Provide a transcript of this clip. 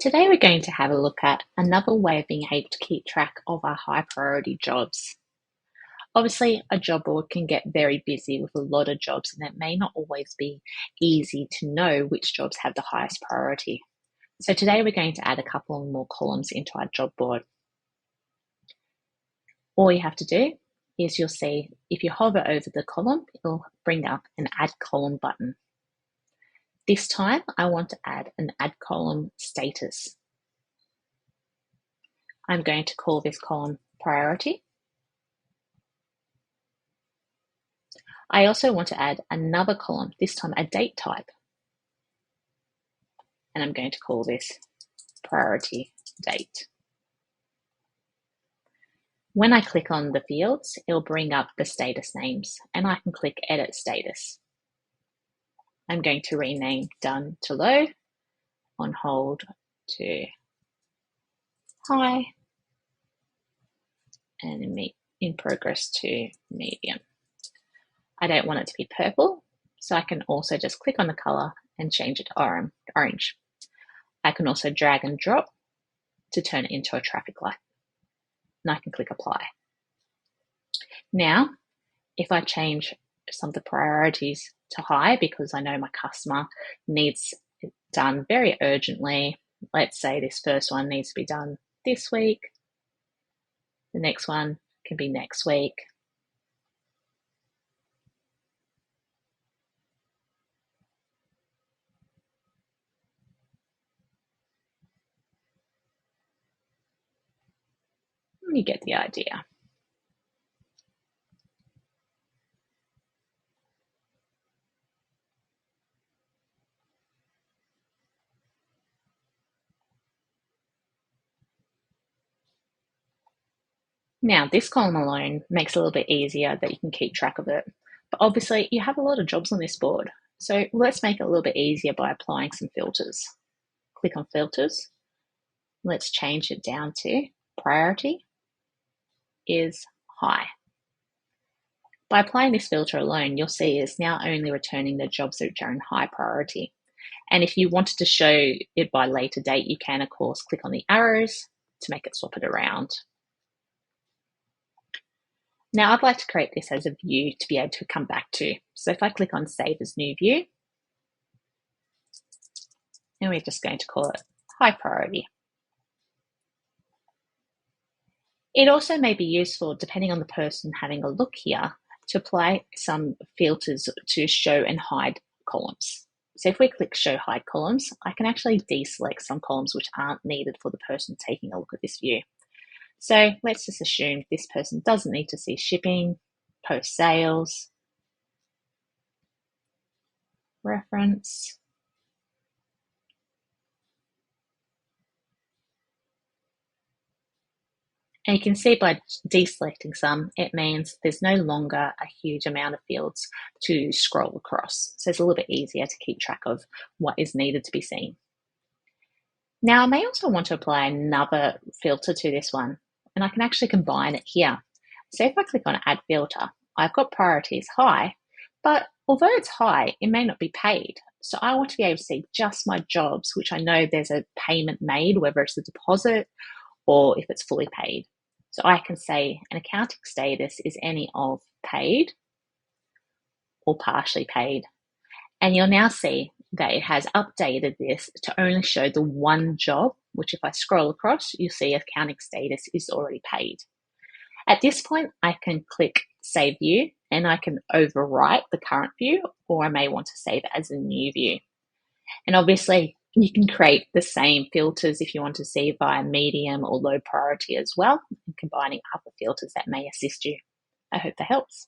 Today we're going to have a look at another way of being able to keep track of our high priority jobs. Obviously, a job board can get very busy with a lot of jobs, and it may not always be easy to know which jobs have the highest priority. So today we're going to add a couple more columns into our job board. All you have to do is you'll see if you hover over the column, it'll bring up an add column button. This time I want to add an add column status. I'm going to call this column priority. I also want to add another column, this time a date type. And I'm going to call this priority date. When I click on the fields, it'll bring up the status names, and I can click edit status. I'm going to rename done to low, on hold to high, and in progress to medium. I don't want it to be purple, so I can also just click on the color and change it to orange. I can also drag and drop to turn it into a traffic light, and I can click apply. Now, if I change some of the priorities to high because I know my customer needs it done very urgently, let's say this first one needs to be done this week, the next one can be next week. You get the idea. Now, this column alone makes it a little bit easier that you can keep track of it. But obviously, you have a lot of jobs on this board. So let's make it a little bit easier by applying some filters. Click on filters. Let's change it down to priority is high. By applying this filter alone, you'll see it's now only returning the jobs which are in high priority. And if you wanted to show it by later date, you can, of course, click on the arrows to make it swap it around. Now I'd like to create this as a view to be able to come back to. So if I click on Save as New View, and we're just going to call it High Priority. It also may be useful, depending on the person having a look here, to apply some filters to show and hide columns. So if we click Show Hide Columns, I can actually deselect some columns which aren't needed for the person taking a look at this view. So let's just assume this person doesn't need to see shipping, post sales, reference, and you can see by deselecting some, it means there's no longer a huge amount of fields to scroll across. So it's a little bit easier to keep track of what is needed to be seen. Now I may also want to apply another filter to this one, and I can actually combine it here. So if I click on Add Filter, I've got priorities high, but although it's high, it may not be paid. So I want to be able to see just my jobs, which I know there's a payment made, whether it's a deposit or if it's fully paid. So I can say an accounting status is any of paid or partially paid. And you'll now see that it has updated this to only show the one job, which if I scroll across, you'll see accounting status is already paid. At this point, I can click Save View, and I can overwrite the current view, or I may want to save it as a new view. And obviously, you can create the same filters if you want to see via medium or low priority as well, and combining other filters that may assist you. I hope that helps.